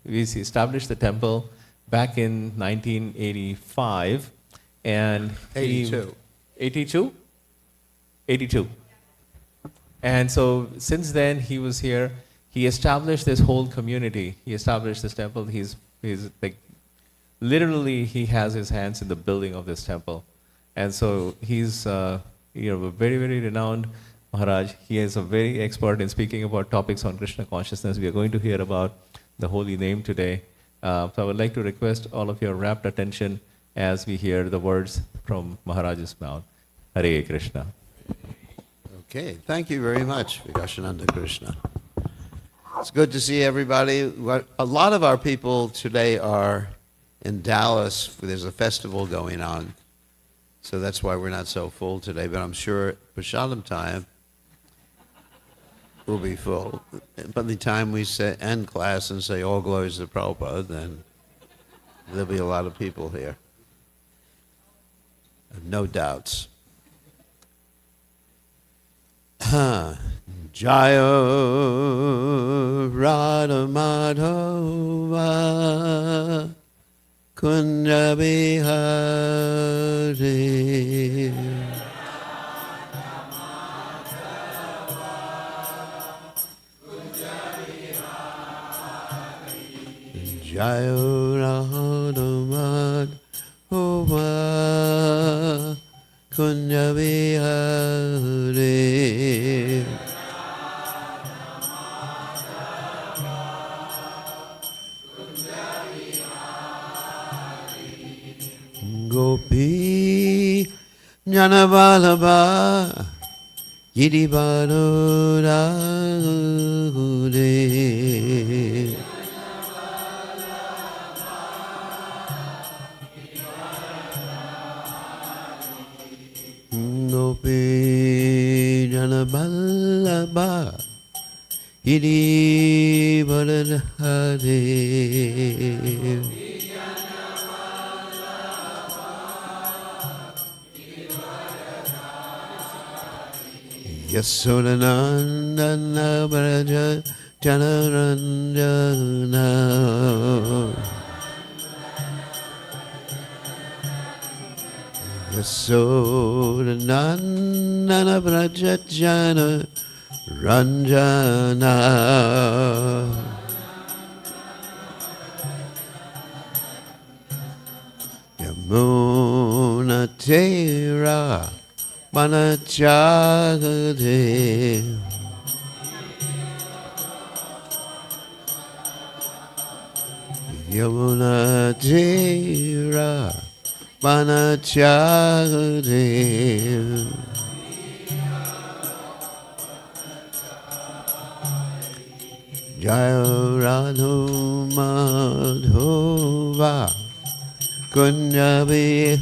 We established the temple back in 1985, and 82. 82? 82. And so since then, he was here. He established this whole community. He established this temple. He's like, literally, he has his hands in the building of this temple. And so he's, a very, very renowned Maharaj. He is a very expert in speaking about topics on Krishna consciousness. We are going to hear about the holy name today. So I would like to request all of your rapt attention as we hear the words from Maharaj's mouth. Hare Krishna. Okay, thank you very much, Vikashananda Krishna. It's good to see everybody. A lot of our people today are in Dallas. There's a festival going on, so that's why we're not so full today, but I'm sure Prasadam time will be full. By the time we end class and say all glories to Prabhupada, then there'll be a lot of people here. No doubts. Jaya Radha Madhava Kunja Bihari Jaya Radha Madhava Kunja Bihari Gopi Janavalabha Yidibadurade Gopi Janavalabha Yidibadurade Yasodanandana Braja Janaranjana Yasodanandana Braja Janaranjana Yamuna Tera Manachagade Yamuna Tera Manachagade Jaya Radha Madhava Kunja Bihari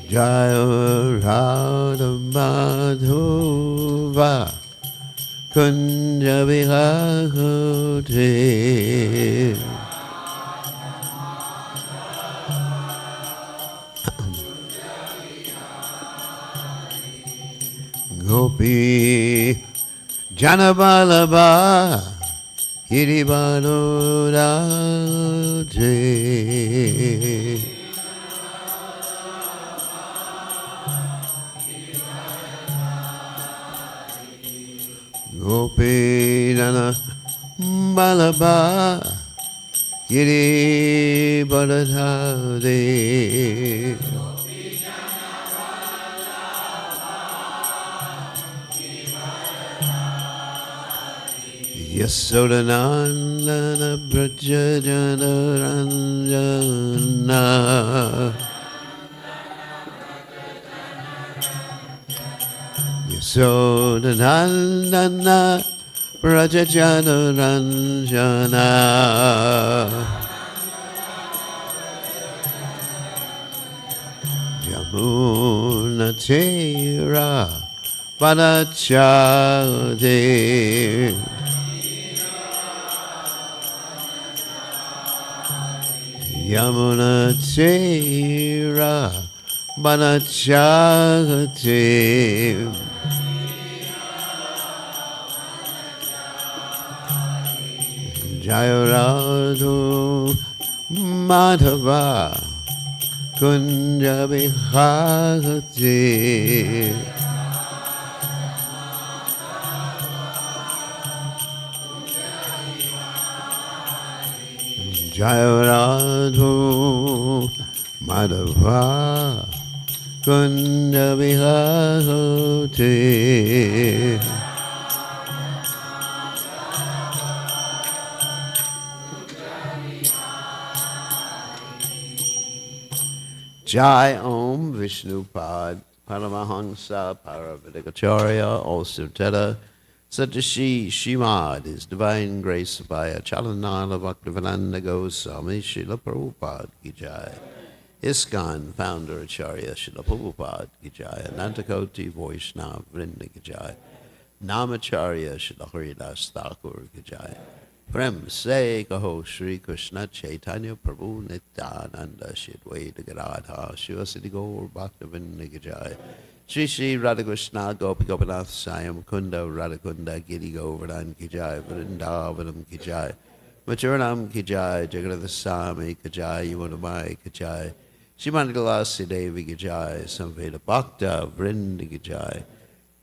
Jaya Radha Madhava Kunja Bihari Gopi Janavalabha Yidibadurade Gopi Janavalabha Yidibadurade Yasodanandana Braja Janaranjana Yasodanandana Braja Janaranjana Yamuna Tera Vanachade Yamuna Tera Manachagati Jayaradhu Madhava Kunja Vihagati Jayaradhu Madhava Kunja Vihagati Jai Om Vishnupad Paramahansa Paravidikacharya also Teta Satashi Shimad, His Divine Grace by Chalanala Bhaktivedanta Goswami Srila Prabhupada Ki Jai. ISKCON Founder Acharya Srila Prabhupada Ki Jai. Anantakoti Vaishnava Vrinda Ki Jai. Namacharya Srila Haridas Thakur Ki Jai. Prem Se Kaho Shri Krishna Chaitanya Prabhu Nityananda Shidwaita Gadadha Shivasiti Gaur Bhaktivedanta Ki Jai. Shri Shri Radhakrishna Gopi Gopinath Sayam Kunda Radhakunda Giri Govardhan Ki Jai Vrindavanam Ki Jai Machuranam Ki Jai Jagannath Swami Ki Jai Yamunamai Ki Jai Shrimangalasi Devi Ki Jai Samveda Bhakta Vrinda Ki Jai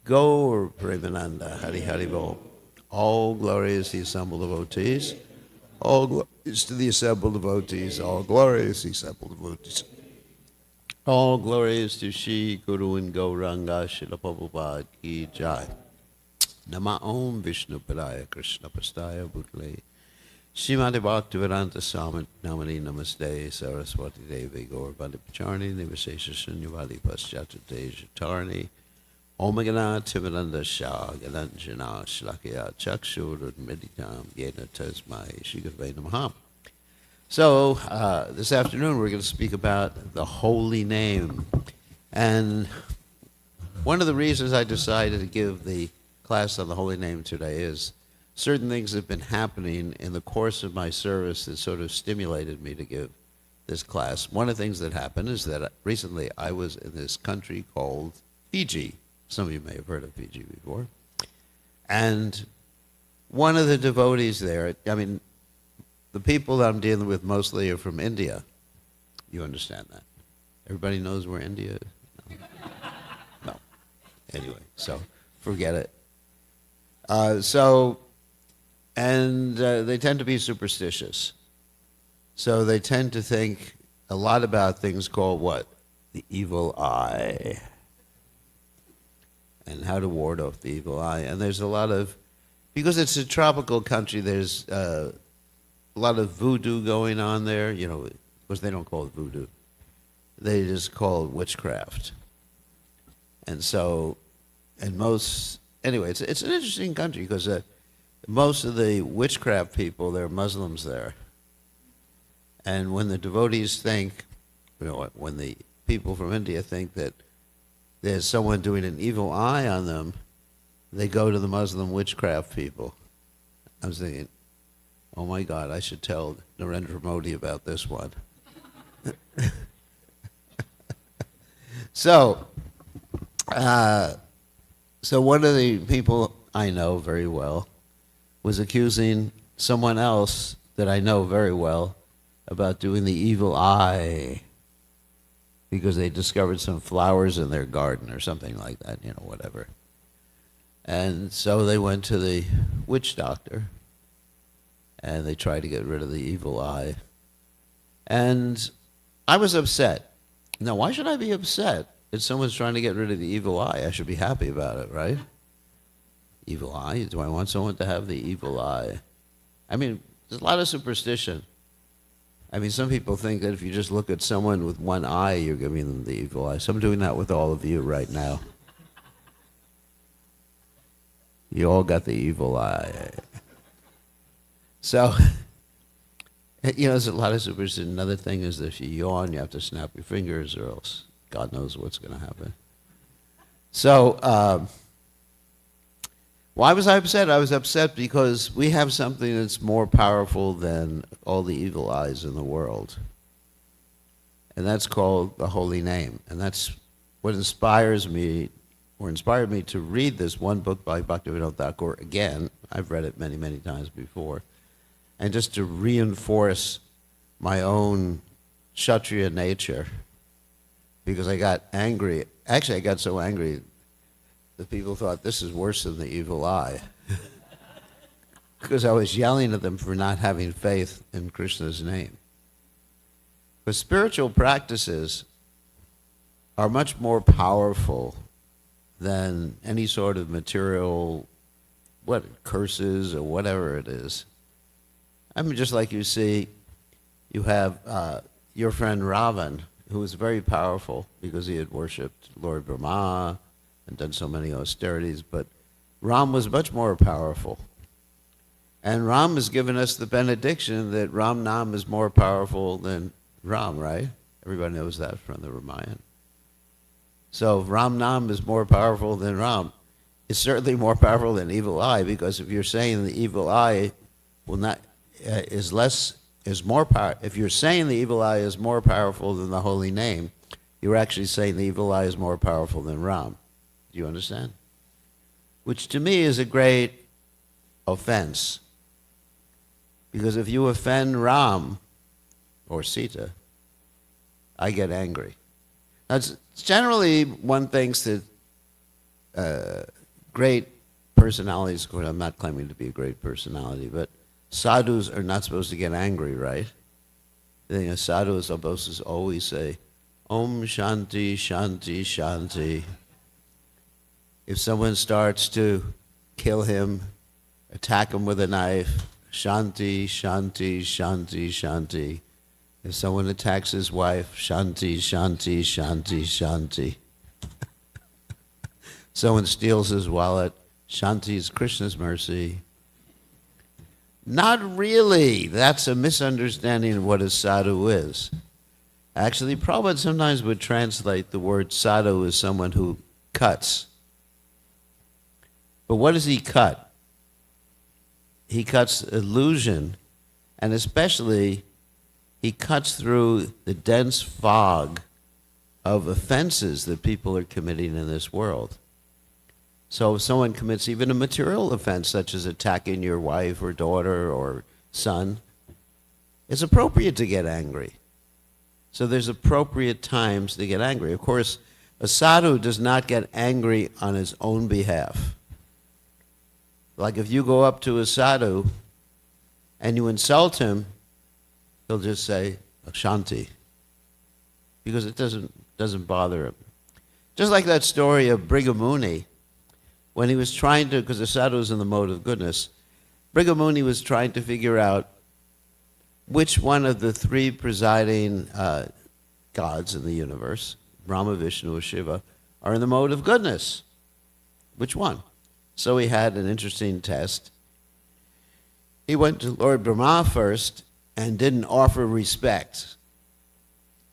Gaur Premananda Hari Hari Bol. All glories to the assembled devotees. All glories to the assembled devotees. All glories to the assembled devotees. All glories to Shri Guru and Gauranga Srila Prabhupada Ki Jai. Nama Om Vishnu Padaya Krishna Pastaya Bhutale Srimati Bhaktivedanta Swami Namani Namaste Saraswati Devi Gauravani Pacharni Nivasesha Shunyavadi Paschata Dejatarni Om Gana Timadanda Shah Galanjana Shlakya Chakshur Meditam Yena Tasmai Shigavai Namaha. So, this afternoon we're going to speak about the holy name. And one of the reasons I decided to give the class on the holy name today is certain things have been happening in the course of my service that sort of stimulated me to give this class. One of the things that happened is that recently I was in this country called Fiji. Some of you may have heard of Fiji before. And one of the devotees there, I mean, the people that I'm dealing with mostly are from India. You understand that? Everybody knows where India is? No. No. Anyway, so forget it. They tend to be superstitious. So they tend to think a lot about things called what? The evil eye. And how to ward off the evil eye. And there's a lot of, because it's a tropical country, there's a lot of voodoo going on there. You know, of course they don't call it voodoo. They just call it witchcraft. And so, anyway, it's an interesting country because most of the witchcraft people, they're Muslims there. And when the devotees think, you know, when the people from India think that there's someone doing an evil eye on them, they go to the Muslim witchcraft people. I was thinking, oh my God, I should tell Narendra Modi about this one. So one of the people I know very well was accusing someone else that I know very well about doing the evil eye because they discovered some flowers in their garden or something like that, you know, whatever. And so they went to the witch doctor and they tried to get rid of the evil eye. And I was upset. Now, why should I be upset if someone's trying to get rid of the evil eye? I should be happy about it, right? Evil eye? Do I want someone to have the evil eye? I mean, there's a lot of superstition. I mean, some people think that if you just look at someone with one eye, you're giving them the evil eye. So I'm doing that with all of you right now. You all got the evil eye. So, you know, there's a lot of superstition. Another thing is that if you yawn, you have to snap your fingers or else God knows what's going to happen. So, why was I upset? I was upset because we have something that's more powerful than all the evil eyes in the world. and that's called the Holy Name. And that's what inspired me to read this one book by Bhaktivinoda Thakur again. I've read it many, many times before. And just to reinforce my own Kshatriya nature, because I got angry. Actually, I got so angry that people thought this is worse than the evil eye. Because I was yelling at them for not having faith in Krishna's name. But spiritual practices are much more powerful than any sort of material, curses or whatever it is. I mean, just like you see, you have your friend Ravan, who was very powerful because he had worshipped Lord Brahma and done so many austerities, but Ram was much more powerful. And Ram has given us the benediction that Ram Nam is more powerful than Ram, right? Everybody knows that from the Ramayana. So if Ram Nam is more powerful than Ram, it's certainly more powerful than evil eye, because if you're saying the evil eye will not is more power. If you're saying the evil eye is more powerful than the holy name, you're actually saying the evil eye is more powerful than Ram. Do you understand? Which to me is a great offense. Because if you offend Ram or Sita, I get angry. That's generally one thinks that great personalities, of course I'm not claiming to be a great personality, but sadhus are not supposed to get angry, right? A sadhu is supposed to always say, Om Shanti, Shanti, Shanti. If someone starts to kill him, attack him with a knife, Shanti, Shanti, Shanti, Shanti. If someone attacks his wife, Shanti, Shanti, Shanti, Shanti. Someone steals his wallet, Shanti is Krishna's mercy. Not really. That's a misunderstanding of what a sadhu is. Actually, Prabhupada sometimes would translate the word sadhu as someone who cuts. But what does he cut? He cuts illusion, and especially he cuts through the dense fog of offenses that people are committing in this world. So if someone commits even a material offense, such as attacking your wife or daughter or son, it's appropriate to get angry. So there's appropriate times to get angry. Of course, a sadhu does not get angry on his own behalf. Like if you go up to a sadhu and you insult him, he'll just say, Shanti, because it doesn't bother him. Just like that story of Brigamuni, when he was trying to, because the sadhu is in the mode of goodness, Brigamuni was trying to figure out which one of the three presiding gods in the universe, Brahma, Vishnu, or Shiva, are in the mode of goodness. Which one? So he had an interesting test. He went to Lord Brahma first and didn't offer respect.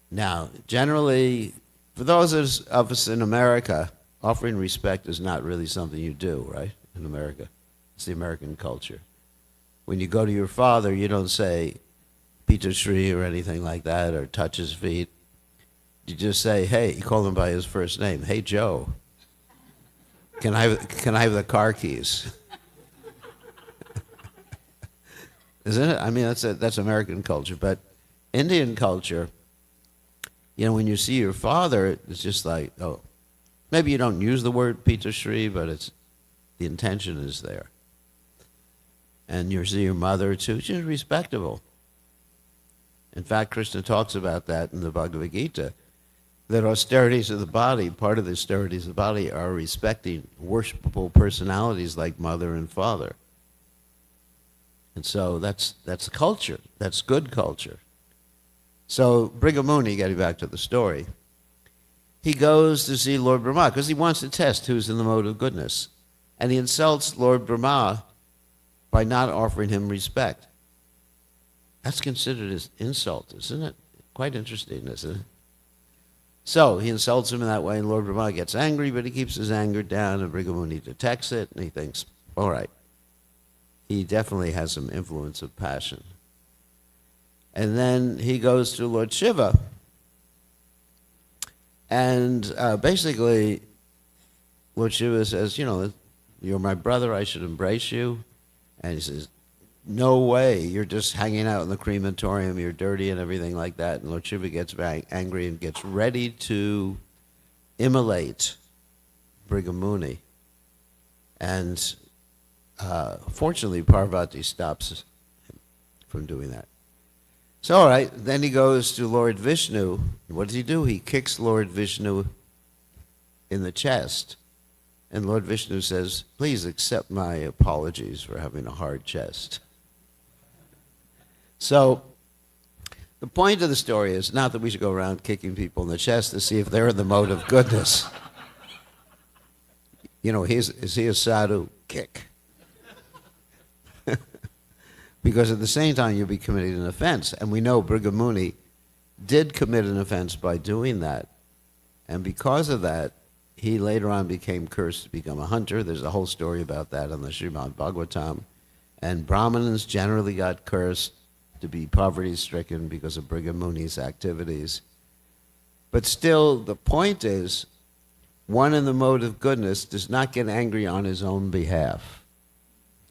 Now, generally, for those of us in America, offering respect is not really something you do, right, in America. It's the American culture. When you go to your father, you don't say Peter Shri or anything like that, or touch his feet. You just say, hey, you call him by his first name. Hey, Joe, can I have the car keys? Isn't it? I mean, that's American culture. But Indian culture, when you see your father, it's just like, oh, maybe you don't use the word Peter Shri, but the intention is there. And you see your mother too, she's respectable. In fact, Krishna talks about that in the Bhagavad Gita, that austerities of the body, part of the austerities of the body are respecting worshipable personalities like mother and father. And so that's culture. That's good culture. So Brigamuni, getting back to the story, he goes to see Lord Brahma because he wants to test who's in the mode of goodness. And he insults Lord Brahma by not offering him respect. That's considered as insult, isn't it? Quite interesting, isn't it? So he insults him in that way, and Lord Brahma gets angry, but he keeps his anger down, and Brigamuni detects it, and he thinks, all right, he definitely has some influence of passion. And then he goes to Lord Shiva, And basically, Lord Shiva says, you're my brother, I should embrace you. And he says, no way, you're just hanging out in the crematorium, you're dirty and everything like that. And Lord Shiva gets very angry and gets ready to immolate Brigham Muni. And fortunately, Parvati stops him from doing that. So, all right, then he goes to Lord Vishnu. What does he do? He kicks Lord Vishnu in the chest. And Lord Vishnu says, please accept my apologies for having a hard chest. So, the point of the story is not that we should go around kicking people in the chest to see if they're in the mode of goodness. Is he a sadhu? Kick. Because at the same time, you'll be committing an offense. And we know Brigham Muni did commit an offense by doing that. And because of that, he later on became cursed to become a hunter. There's a whole story about that on the Srimad Bhagavatam. And Brahmins generally got cursed to be poverty-stricken because of Brigham Muni's activities. But still, the point is, one in the mode of goodness does not get angry on his own behalf.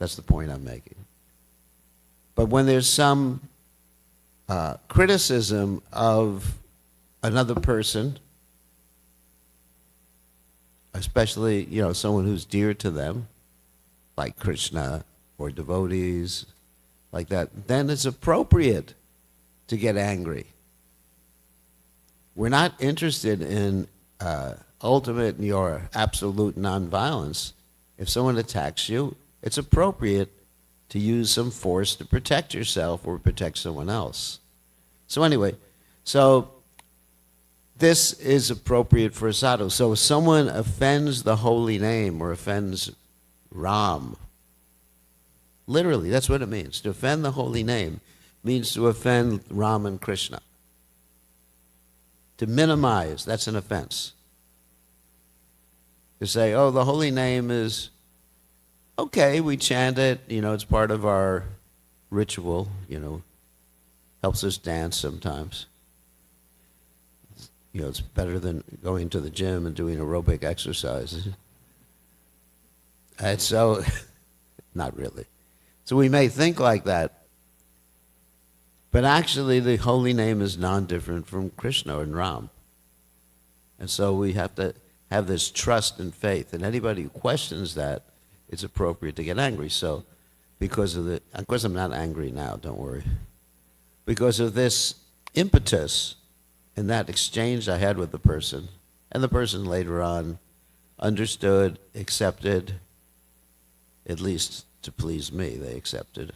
That's the point I'm making. But when there's some criticism of another person, especially, someone who's dear to them, like Krishna or devotees, like that, then it's appropriate to get angry. We're not interested in ultimate or absolute nonviolence. If someone attacks you, it's appropriate to use some force to protect yourself or protect someone else. So anyway, this is appropriate for a sadhu. So if someone offends the holy name or offends Ram, literally, that's what it means. To offend the holy name means to offend Ram and Krishna. To minimize, that's an offense. To say, oh, the holy name is, okay, we chant it, it's part of our ritual, helps us dance sometimes. It's better than going to the gym and doing aerobic exercises. And so, not really. So we may think like that, but actually the holy name is non-different from Krishna and Ram. And so we have to have this trust and faith. And anybody who questions that, it's appropriate to get angry. So of course I'm not angry now, don't worry. Because of this impetus in that exchange I had with the person, and the person later on understood, accepted, at least to please me, they accepted.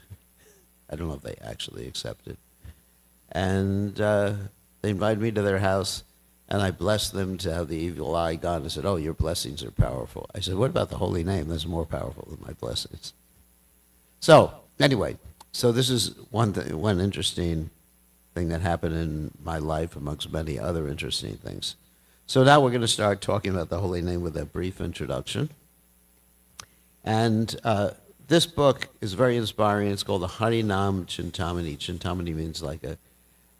I don't know if they actually accepted. And they invited me to their house, and I blessed them to have the evil eye gone. I said, oh, your blessings are powerful. I said, what about the holy name? That's more powerful than my blessings. So, anyway, this is one interesting thing that happened in my life amongst many other interesting things. So now we're going to start talking about the holy name with a brief introduction. And this book is very inspiring. It's called the Harinam Chintamani. Chintamani means like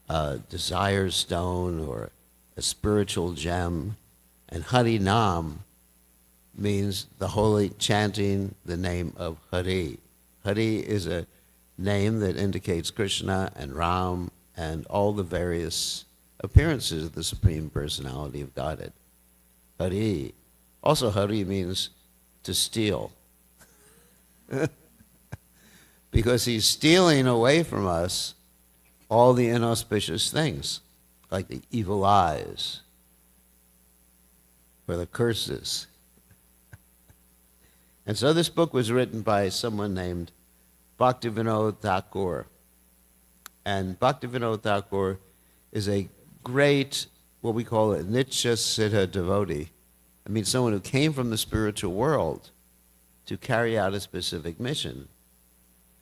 a desire stone or a spiritual gem. And Harinam means the holy chanting the name of Hari. Hari is a name that indicates Krishna and Ram and all the various appearances of the Supreme Personality of Godhead. Hari. Also, Hari means to steal. Because he's stealing away from us all the inauspicious things, like the evil eyes or the curses. And so this book was written by someone named Bhaktivinoda Thakur. And Bhaktivinoda Thakur is a great, what we call a Nitya Siddha devotee. I mean, someone who came from the spiritual world to carry out a specific mission.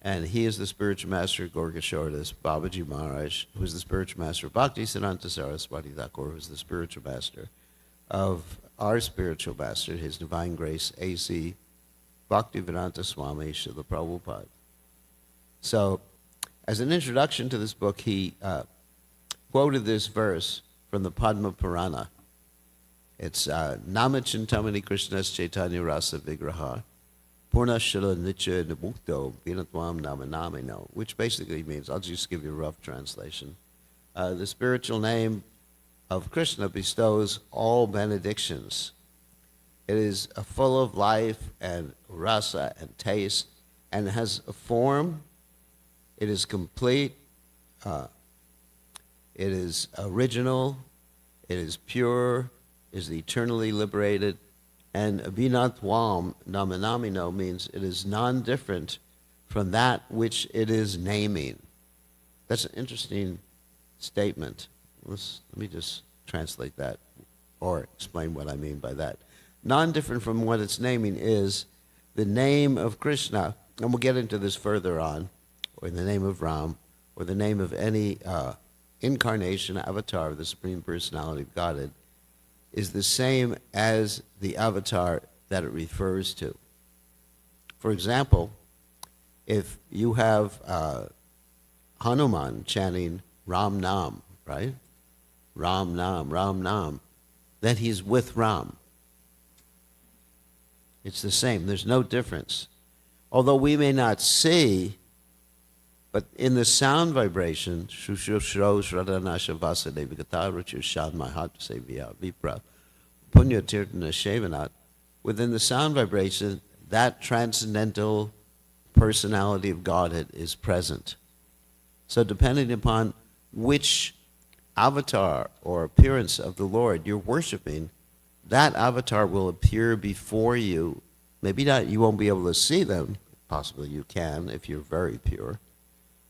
And he is the spiritual master of Gorgashodas, Babaji Maharaj, who is the spiritual master of Bhaktisiddhanta Saraswati Thakur, who is the spiritual master of our spiritual master, His Divine Grace, A.C. Bhaktivedanta Swami Srila Prabhupada. So, as an introduction to this book, he quoted this verse from the Padma Purana. It's Namachintamani Krishna's Chaitanya Rasa Vigraha, Purna Shila Nitya Nibukto, Vinatwam Namanamino, which basically means, I'll just give you a rough translation. The spiritual name of Krishna bestows all benedictions. It is full of life and rasa and taste, and has a form. It is complete. It is original. It is pure. Is eternally liberated. And Vinatwam Namanamino means it is non-different from that which it is naming. That's an interesting statement. Let me just translate that or explain what I mean by that. Non-different from what it's naming is the name of Krishna, and we'll get into this further on, or the name of Ram, or the name of any incarnation, avatar of the Supreme Personality of Godhead, is the same as the avatar that it refers to. For example, if you have Hanuman chanting Ram Nam, right? Ram Nam, then he's with Ram. It's the same. There's no difference. Although we may not see, but in the sound vibration, within the sound vibration, that transcendental personality of Godhead is present. So depending upon which avatar or appearance of the Lord you're worshiping, that avatar will appear before you. Maybe not, you won't be able to see them. Possibly you can if you're very pure.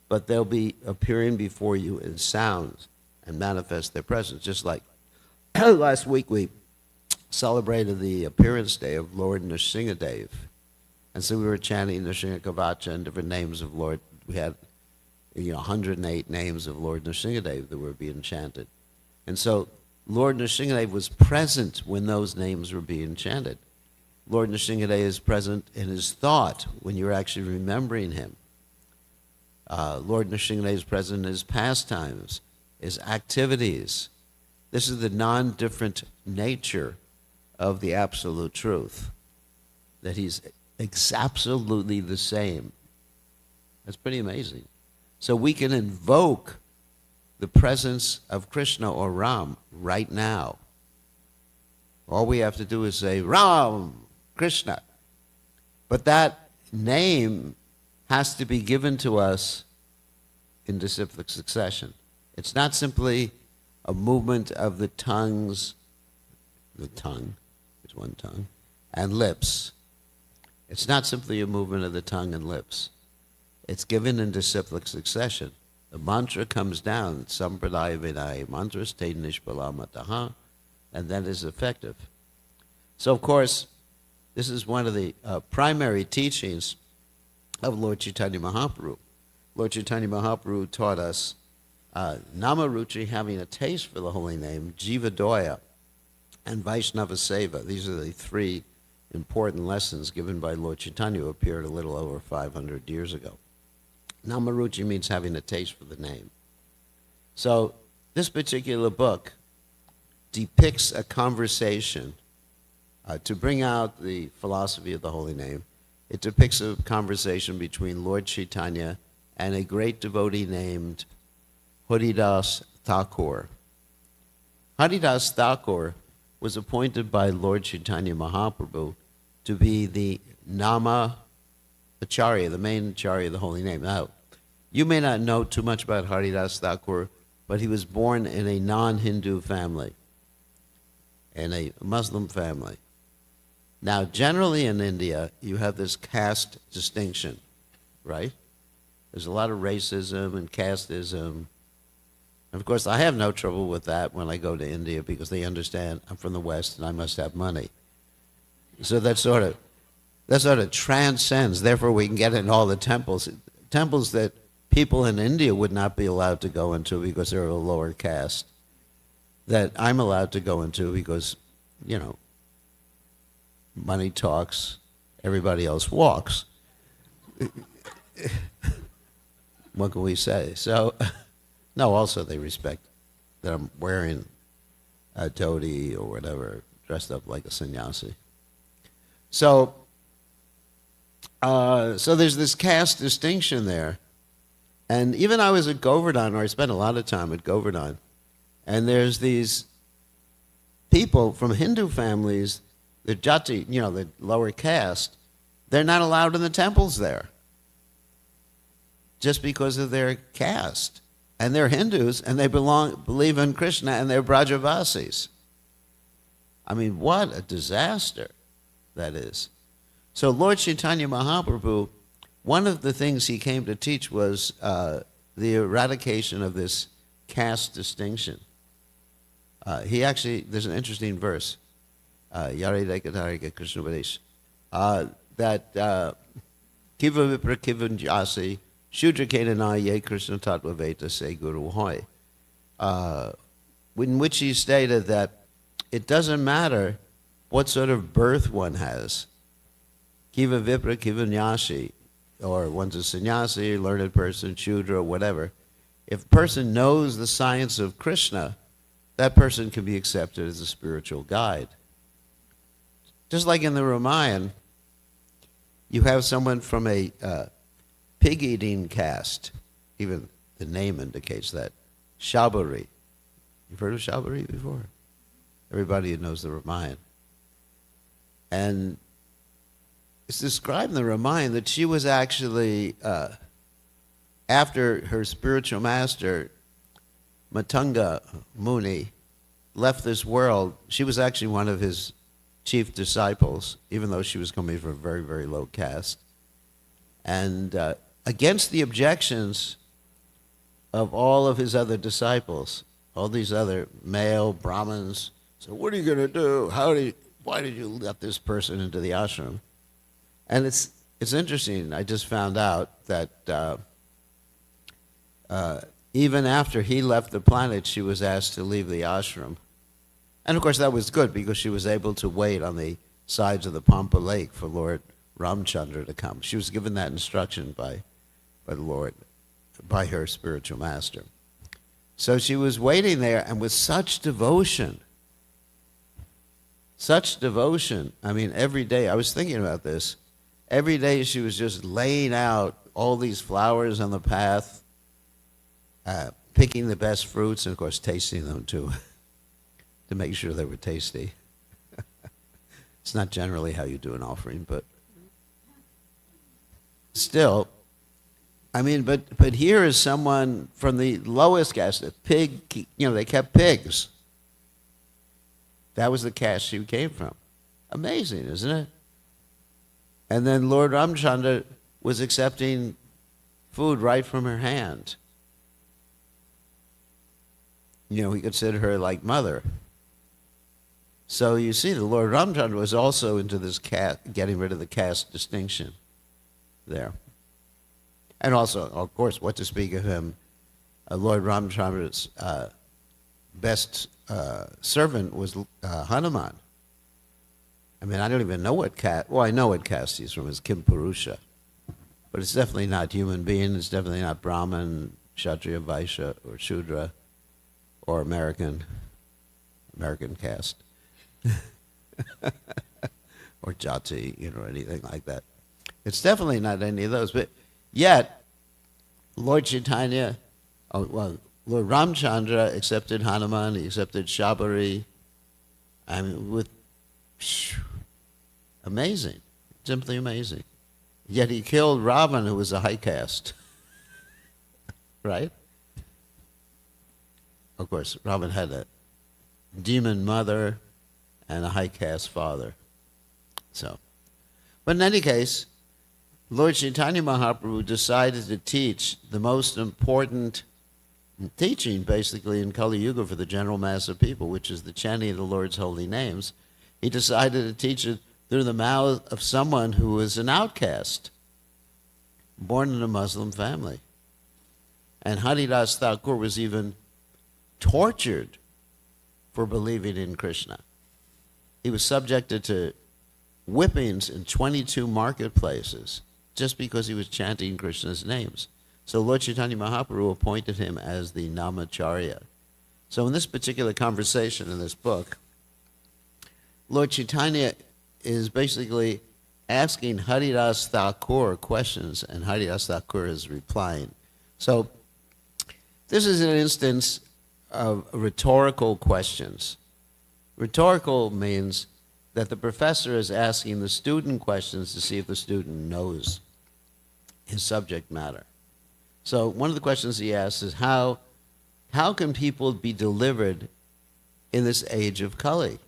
But they'll be appearing before you in sounds and manifest their presence. Just like last week we celebrated the appearance day of Lord Nrsingadev. And so we were chanting Nrsinga Kavacha and different names of Lord. We had 108 names of Lord Nrsingadev that were being chanted. And so Lord Nrsingadev was present when those names were being chanted. Lord Nrsingadev is present in his thought when you're actually remembering him. Lord Nrsingadev is present in his pastimes, his activities. This is the non-different nature of the absolute truth, that he's absolutely the same. That's pretty amazing. So we can invoke the presence of Krishna or Ram right now. All we have to do is say, Ram, Krishna. But that name has to be given to us in disciplic succession. It's not simply a movement of the tongues, the tongue, there's one tongue, and lips. It's not simply a movement of the tongue and lips. It's given in disciplic succession. The mantra comes down, Sampradaya Vinaya mantras, Te Nishpalamataha, and that is effective. So, of course, this is one of the primary teachings of Lord Chaitanya Mahaprabhu. Lord Chaitanya Mahaprabhu taught us Namaruchi, having a taste for the holy name, Jivadoya, and Vaishnava Seva. These are the three important lessons given by Lord Chaitanya, who appeared a little over 500 years ago. Namaruchi means having a taste for the name. So this particular book depicts a conversation to bring out the philosophy of the holy name. It depicts a conversation between Lord Chaitanya and a great devotee named Haridas Thakur. Haridas Thakur was appointed by Lord Chaitanya Mahaprabhu to be the Nama Acharya, the main Acharya of the holy name. Now, you may not know too much about Haridas Thakur, but he was born in a non-Hindu family, in a Muslim family. Now, generally in India, you have this caste distinction, right? There's a lot of racism and casteism. And of course, I have no trouble with that when I go to India because they understand I'm from the West and I must have money. So that sort of transcends. Therefore, we can get in all the temples that people in India would not be allowed to go into because they're of a lower caste, that I'm allowed to go into because, money talks, everybody else walks. What can we say? So, no, also they respect that I'm wearing a dhoti or whatever, dressed up like a sannyasi. So there's this caste distinction there. And even I was at Govardhan, or I spent a lot of time at Govardhan, and there's these people from Hindu families, the jati, the lower caste, they're not allowed in the temples there just because of their caste. And they're Hindus, and they believe in Krishna, and they're Brajavasis. I mean, what a disaster that is. So Lord Chaitanya Mahaprabhu, one of the things he came to teach was the eradication of this caste distinction. There's an interesting verse, Yare Dekatarika Krishna Vadesh, that Kiva Vipra Kivan Jasi, Shudra Kedana Ye Krishna Tattva Veta Se Guru Hoy, in which he stated that it doesn't matter what sort of birth one has. Kiva Vipra Kiva Nyashi, or one's a sannyasi, learned person, Shudra, whatever. If a person knows the science of Krishna, that person can be accepted as a spiritual guide. Just like in the Ramayana, you have someone from a pig-eating caste. Even the name indicates that. Shabari. You've heard of Shabari before? Everybody who knows the Ramayana. And it's described in the Ramayana that she was actually, after her spiritual master, Matanga Muni, left this world, she was actually one of his chief disciples, even though she was coming from a very, very low caste. And against the objections of all of his other disciples, all these other male Brahmins, so what are you going to do? Why did you let this person into the ashram? And it's interesting. I just found out that even after he left the planet, she was asked to leave the ashram. And of course that was good because she was able to wait on the sides of the Pampa Lake for Lord Ramchandra to come. She was given that instruction by the Lord, by her spiritual master. So she was waiting there, and with such devotion, I mean, every day, I was thinking about this, every day she was just laying out all these flowers on the path, picking the best fruits, and of course tasting them too, to make sure they were tasty. It's not generally how you do an offering, but still, I mean, but here is someone from the lowest caste, a pig, they kept pigs. That was the caste she came from. Amazing, isn't it? And then Lord Ramchandra was accepting food right from her hand. He considered her like mother. So you see, the Lord Ramchandra was also into this getting rid of the caste distinction there. And also, of course, what to speak of him, Lord Ramchandra's best servant was Hanuman. I mean, I don't even know what caste, well, I know what caste he's from, it's Kim Purusha. But it's definitely not human being, it's definitely not Brahmin, Kshatriya, Vaishya, or Shudra, or American caste. Or Jati, or anything like that. It's definitely not any of those, but yet, Lord Chaitanya, Lord Ramchandra accepted Hanuman, he accepted Shabari. I mean, amazing, simply amazing. Yet he killed Ravan, who was a high caste. Right? Of course, Ravan had a demon mother and a high caste father. So, but in any case, Lord Chaitanya Mahaprabhu decided to teach the most important teaching, basically, in Kali Yuga for the general mass of people, which is the chanting of the Lord's holy names. He decided to teach it through the mouth of someone who was an outcast, born in a Muslim family. And Haridas Thakur was even tortured for believing in Krishna. He was subjected to whippings in 22 marketplaces just because he was chanting Krishna's names. So Lord Chaitanya Mahaprabhu appointed him as the Namacharya. So in this particular conversation in this book, Lord Chaitanya is basically asking Haridas Thakur questions, and Haridas Thakur is replying. So this is an instance of rhetorical questions. Rhetorical means that the professor is asking the student questions to see if the student knows his subject matter. So one of the questions he asks is, how can people be delivered in this age of Kali?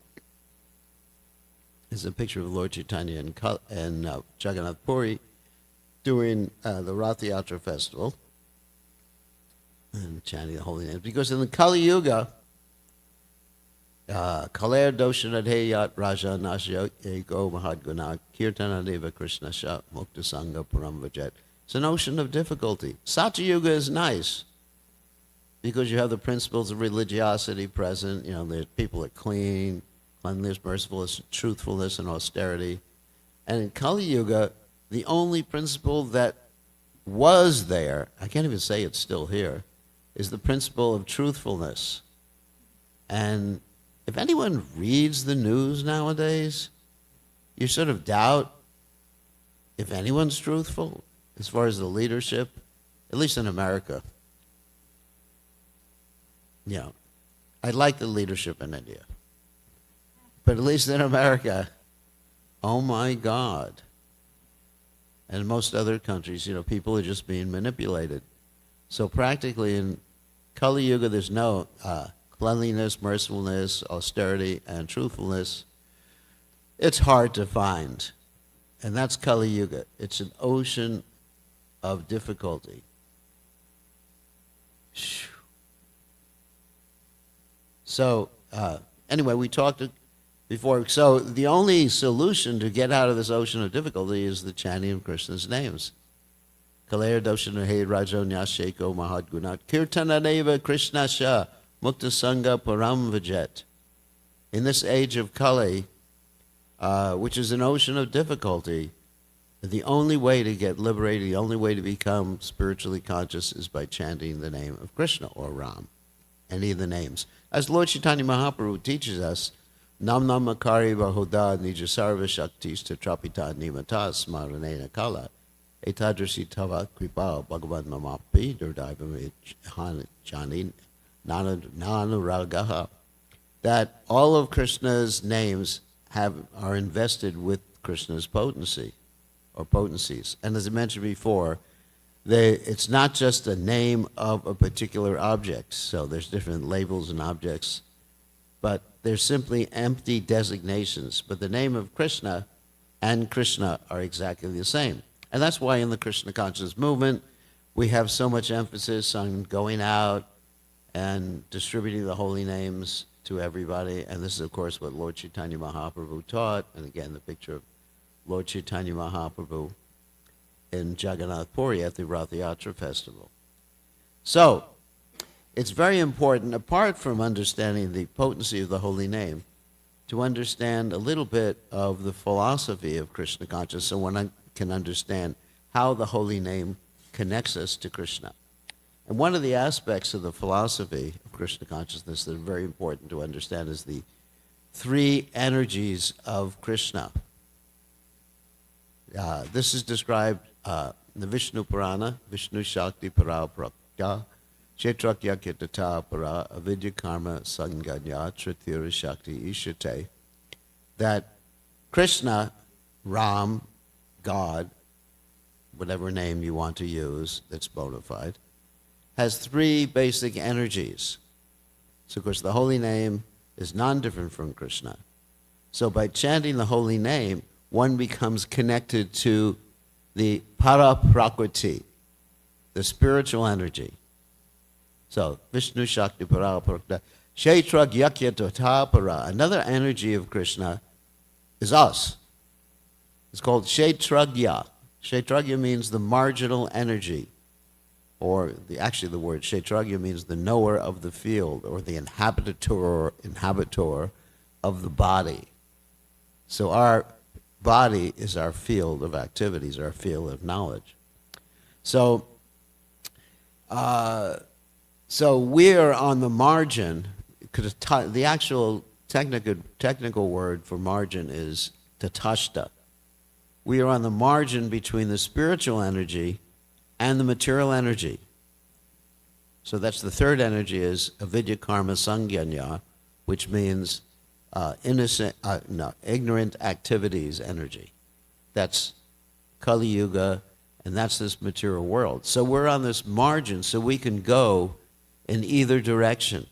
There's a picture of Lord Chaitanya and Jagannath Puri during the Rath Yatra festival and chanting the holy names. Because in the Kali Yuga, Kaler Doshanadheyat Raja Nashya Ego Mahadguna Kirtanadeva Krishna Sha Mukta Sangha Param Vajet. It's an ocean of difficulty. Satya Yuga is nice because you have the principles of religiosity present. You know, the people are clean, cleanliness, mercifulness, truthfulness, and austerity. And in Kali Yuga, the only principle that was there, I can't even say it's still here, is the principle of truthfulness. And if anyone reads the news nowadays, you sort of doubt if anyone's truthful as far as the leadership, at least in America. You know, I like the leadership in India. But at least in America, oh my God. And in most other countries, you know, people are just being manipulated. So practically in Kali Yuga, there's no cleanliness, mercifulness, austerity, and truthfulness. It's hard to find. And that's Kali Yuga. It's an ocean of difficulty. So anyway, we talked before. So the only solution to get out of this ocean of difficulty is the chanting of Krishna's names. Kaler Doshana He Rajo Nyasheko Mahadgunat Kirtanadeva Krishna Sha Mukta Sangha Param Vajet. In this age of Kali, which is an ocean of difficulty, the only way to get liberated, the only way to become spiritually conscious is by chanting the name of Krishna or Ram, any of the names. As Lord Chaitanya Mahaprabhu teaches us, Nam Namakari Bahuda Nijasarva Shaktis Tatrapita Nimata Smaranena Kala Etadrasi Tava Kripa Bhagavan Mamapi Durdaivam Jani Nanuragaha. That all of Krishna's names are invested with Krishna's potency or potencies. And as I mentioned before, it's not just a name of a particular object. So there's different labels and objects, but they're simply empty designations. But the name of Krishna and Krishna are exactly the same. And that's why in the Krishna consciousness movement, we have so much emphasis on going out and distributing the holy names to everybody. And this is, of course, what Lord Chaitanya Mahaprabhu taught. And again, the picture of Lord Chaitanya Mahaprabhu in Jagannath Puri at the Rath Yatra festival. So, it's very important, apart from understanding the potency of the holy name, to understand a little bit of the philosophy of Krishna consciousness so one can understand how the holy name connects us to Krishna. And one of the aspects of the philosophy of Krishna consciousness that are very important to understand is the three energies of Krishna. This is described in the Vishnu Purana, Vishnu Shakti Para Prakya, Kshetrakya Kitata Para, Avidya Karma Sanganya, Tritira Shakti Ishate, that Krishna, Ram, God, whatever name you want to use that's bona fide, has three basic energies. So, of course, the holy name is non-different from Krishna. So by chanting the holy name, one becomes connected to the para prakriti, the spiritual energy. So, Vishnu Shakti Para Prakta, Kshetra Gyakya Tata Para. Another energy of Krishna is us. It's called Kshetragya. Kshetragya means the marginal energy, or actually the word Kshetragya means the knower of the field, or the inhabitor of the body. So our body is our field of activities, our field of knowledge. So we're on the margin, because the actual technical word for margin is tatashta. We are on the margin between the spiritual energy and the material energy. So that's the third energy, is avidya karma sangyanya, which means ignorant activities energy. That's Kali Yuga, and that's this material world. So we're on this margin, so we can go in either direction.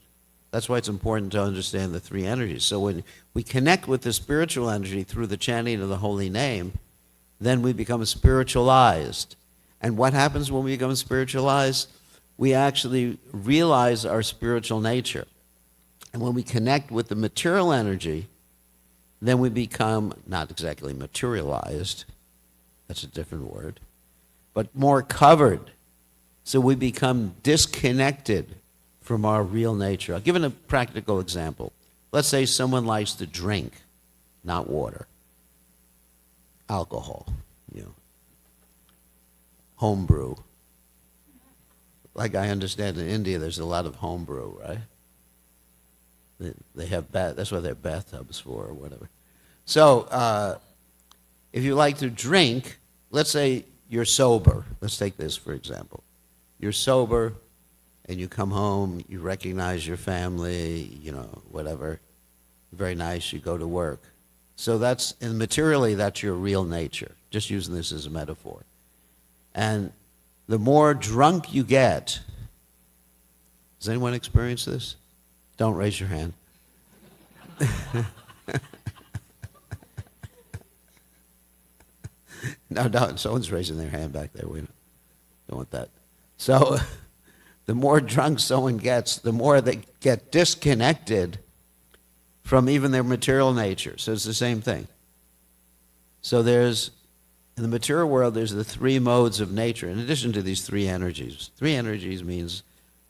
That's why it's important to understand the three energies. So when we connect with the spiritual energy through the chanting of the holy name, then we become spiritualized. And what happens when we become spiritualized? We actually realize our spiritual nature. And when we connect with the material energy, then we become, not exactly materialized, that's a different word, but more covered. So we become disconnected from our real nature. I'll give a practical example. Let's say someone likes to drink, not water, alcohol, homebrew. Like I understand in India, there's a lot of homebrew, right? They have that's what they have bathtubs for or whatever. So if you like to drink, let's say you're sober. Let's take this for example. You're sober and you come home, you recognize your family, whatever. Very nice, you go to work. So and materially, that's your real nature. Just using this as a metaphor. And the more drunk you get, does anyone experience this? Don't raise your hand. No, don't. Someone's raising their hand back there. We don't want that. So the more drunk someone gets, the more they get disconnected from even their material nature. So it's the same thing. So in the material world, there's the three modes of nature, in addition to these three energies. Three energies means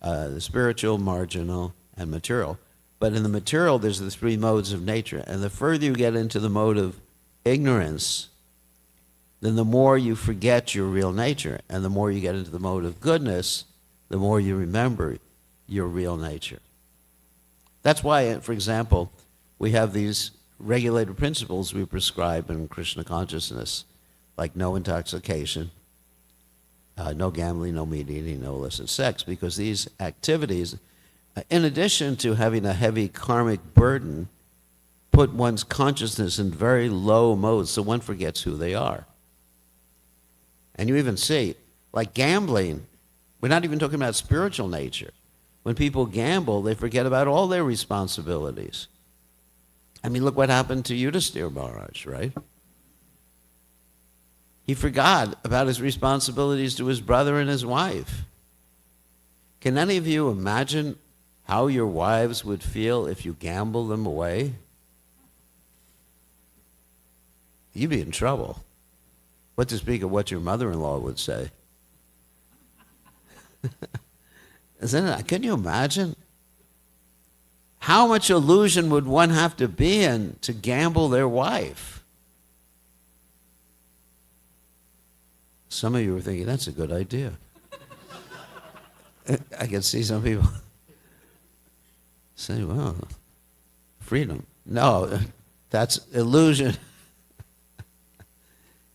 the spiritual, marginal, and material. But in the material, there's the three modes of nature. And the further you get into the mode of ignorance, then the more you forget your real nature. And the more you get into the mode of goodness, the more you remember your real nature. That's why, for example, we have these regulated principles we prescribe in Krishna consciousness, like no intoxication, no gambling, no meat eating, no illicit sex, because these activities, in addition to having a heavy karmic burden, put one's consciousness in very low modes, so one forgets who they are. And you even see, like gambling, we're not even talking about spiritual nature. When people gamble, they forget about all their responsibilities. I mean, look what happened to Yudhisthira Maharaj, right? He forgot about his responsibilities to his brother and his wife. Can any of you imagine how your wives would feel if you gambled them away? You'd be in trouble. What to speak of what your mother-in-law would say. Isn't it? Can you imagine? How much illusion would one have to be in to gamble their wife? Some of you were thinking, that's a good idea. I can see some people say, well, freedom. No, that's illusion.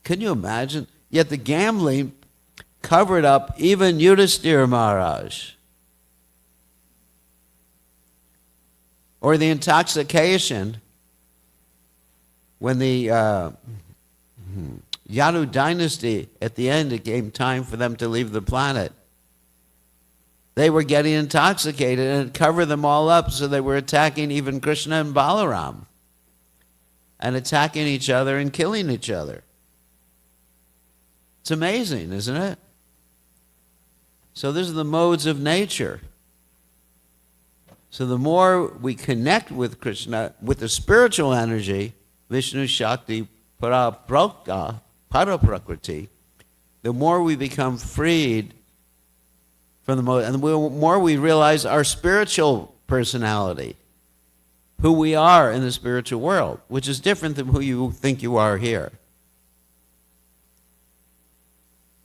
Can you imagine? Yet the gambling covered up even Yudhisthira Maharaj. Or the intoxication when the Yadu dynasty, at the end, it came time for them to leave the planet. They were getting intoxicated and it covered them all up, so they were attacking even Krishna and Balaram and attacking each other and killing each other. It's amazing, isn't it? So these are the modes of nature. So the more we connect with Krishna, with the spiritual energy, Vishnu Shakti Paraprakriti, the more we become freed from the mode, and the more we realize our spiritual personality, who we are in the spiritual world, which is different than who you think you are here.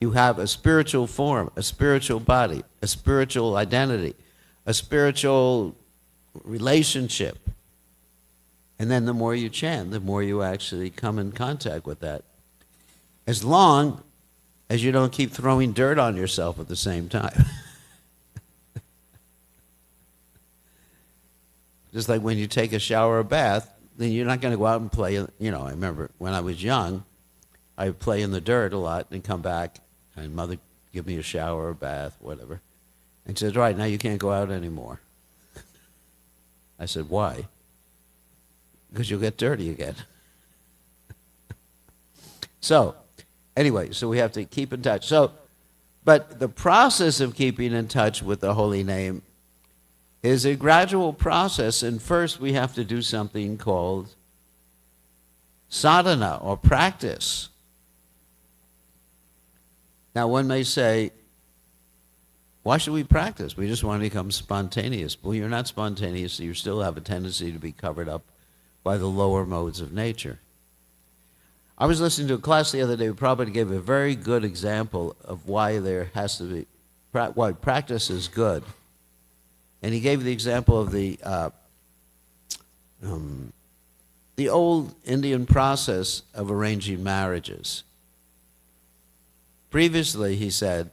You have a spiritual form, a spiritual body, a spiritual identity, a spiritual relationship. And then the more you chant, the more you actually come in contact with that. As long as you don't keep throwing dirt on yourself at the same time. Just like when you take a shower or bath, then you're not going to go out and play. I remember when I was young, I would play in the dirt a lot and come back, and Mother give me a shower or bath, whatever. And she said, right, now you can't go out anymore. I said, why? Because you'll get dirty again. So, anyway, so we have to keep in touch. But the process of keeping in touch with the holy name is a gradual process, and first we have to do something called sadhana, or practice. Now, one may say, why should we practice? We just want to become spontaneous. Well, you're not spontaneous, so you still have a tendency to be covered up by the lower modes of nature. I was listening to a class the other day who probably gave a very good example of why there has to be, why practice is good. And he gave the example of the old Indian process of arranging marriages. Previously, he said,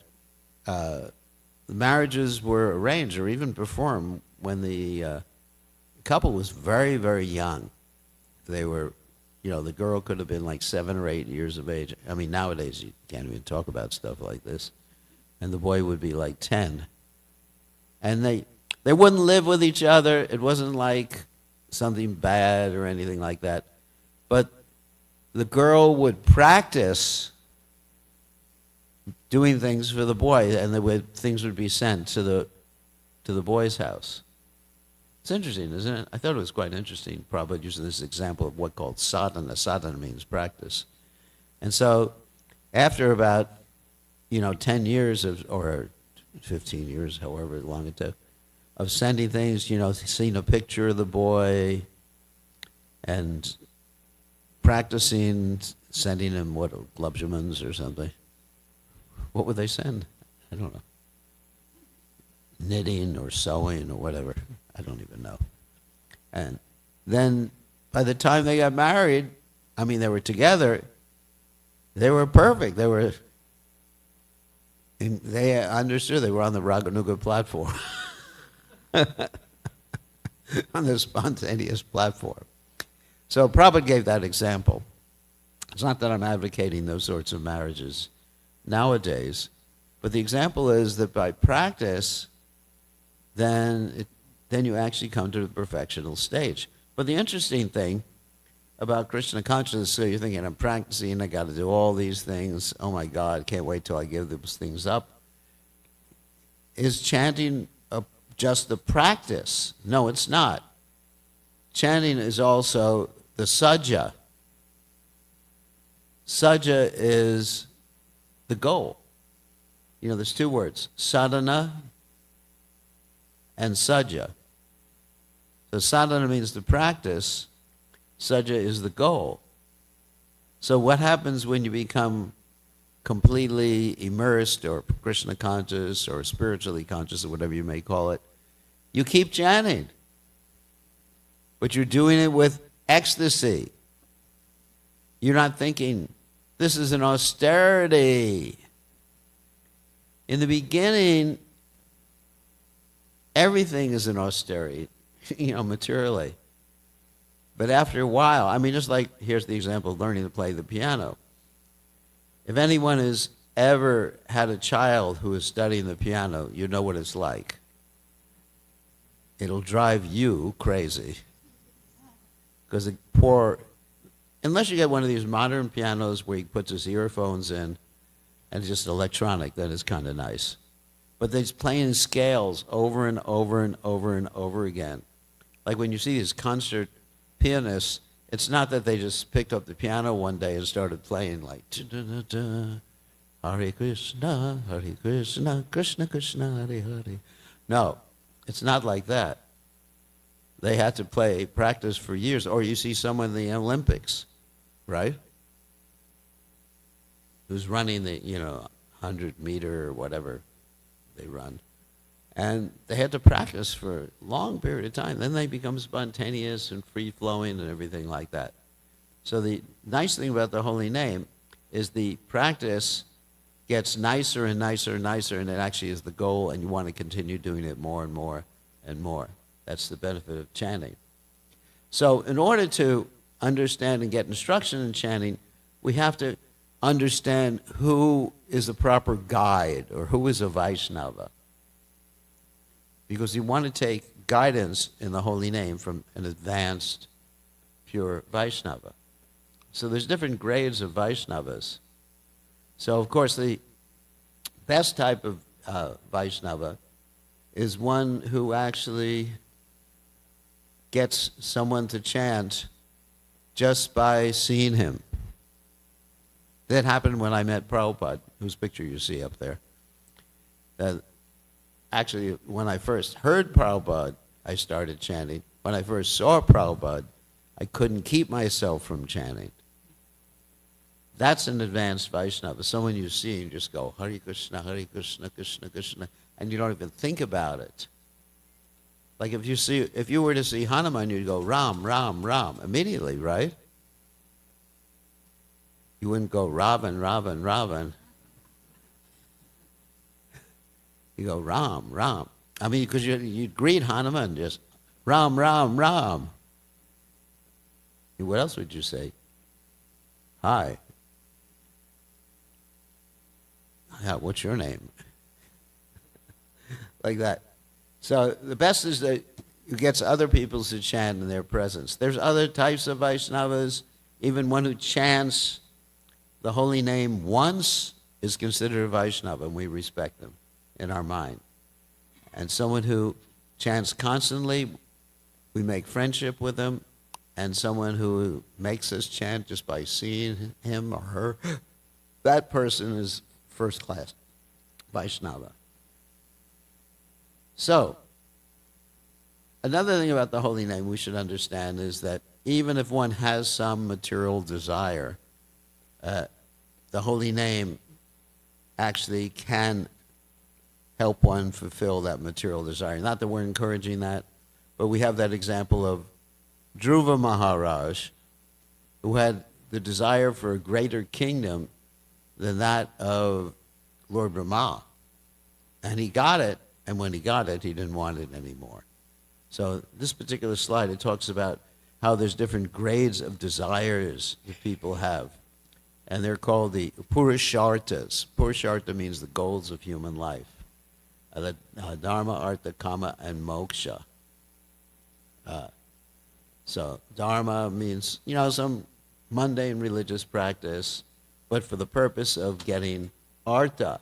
marriages were arranged or even performed when the couple was very, very young. They were, the girl could have been like 7 or 8 years of age. I mean, nowadays you can't even talk about stuff like this. And the boy would be like 10. And they wouldn't live with each other. It wasn't like something bad or anything like that. But the girl would practice doing things for the boy, and things would be sent to the boy's house. It's interesting, isn't it? I thought it was quite interesting, probably using this example of what's called sadhana. Sadhana means practice. And so after about, 10 years or 15 years, however long it took, of sending things, seeing a picture of the boy and practicing sending him, Glubjamans or something. What would they send? I don't know. Knitting or sewing or whatever. I don't even know. And then by the time they got married, they were together, they were perfect. They understood they were on the Raganuga platform. On the spontaneous platform. So Prabhupada gave that example. It's not that I'm advocating those sorts of marriages nowadays, but the example is that by practice, then you actually come to the perfectional stage. But the interesting thing about Krishna consciousness, so you're thinking, I'm practicing, I got to do all these things, oh my God, can't wait till I give those things up. Is chanting just the practice? No, it's not. Chanting is also the sajja. Sajja is the goal. There's 2 words, sadhana and sajja. So sadhana means the practice, sajja is the goal. So what happens when you become completely immersed or Krishna conscious or spiritually conscious or whatever you may call it? You keep chanting, but you're doing it with ecstasy. You're not thinking, this is an austerity. In the beginning, everything is an austerity, materially. But after a while, just like, here's the example of learning to play the piano. If anyone has ever had a child who is studying the piano, you know what it's like. It'll drive you crazy. Because unless you get one of these modern pianos where he puts his earphones in and it's just electronic, then it's kind of nice. But they're playing scales over and over and over and over again. Like when you see these concert pianists, it's not that they just picked up the piano one day and started playing like Hare Krishna, Krishna Krishna, Hare Hare. No, it's not like that. They had to practice for years. Or you see someone in the Olympics, right? Who's running the, 100-meter or whatever they run. And they had to practice for a long period of time. Then they become spontaneous and free-flowing and everything like that. So the nice thing about the holy name is the practice gets nicer and nicer and nicer, and it actually is the goal, and you want to continue doing it more and more and more. That's the benefit of chanting. So in order to understand and get instruction in chanting, we have to understand who is the proper guide or who is a Vaishnava. Because you want to take guidance in the holy name from an advanced, pure Vaishnava. So there's different grades of Vaishnavas. So, of course, the best type of Vaishnava is one who actually gets someone to chant just by seeing him. That happened when I met Prabhupada, whose picture you see up there. Actually, when I first heard Prabhupada, I started chanting. When I first saw Prabhupada, I couldn't keep myself from chanting. That's an advanced Vaishnava. Someone you see and just go, Hare Krishna, Krishna Krishna, and you don't even think about it. Like if you were to see Hanuman, you'd go, Ram, Ram, Ram, immediately, right? You wouldn't go, Ravan, Ravan, Ravan. You go, Ram, Ram. I mean, because you'd greet Hanuman, just, Ram, Ram, Ram. What else would you say? Hi. Yeah, what's your name? Like that. So the best is that you get other people to chant in their presence. There's other types of Vaishnavas. Even one who chants the holy name once is considered a Vaishnava, and we respect them in our mind. And someone who chants constantly, we make friendship with them. And someone who makes us chant just by seeing him or her, that person is first class Vaishnava. So, another thing about the holy name we should understand is that even if one has some material desire, the holy name actually can help one fulfill that material desire. Not that we're encouraging that, but we have that example of Dhruva Maharaj, who had the desire for a greater kingdom than that of Lord Brahma. And he got it, and when he got it, he didn't want it anymore. So this particular slide, it talks about how there's different grades of desires that people have. And they're called the Purusharthas. Purushartha means the goals of human life. The Dharma, Artha, Kama, and Moksha. So Dharma means, some mundane religious practice, but for the purpose of getting Artha,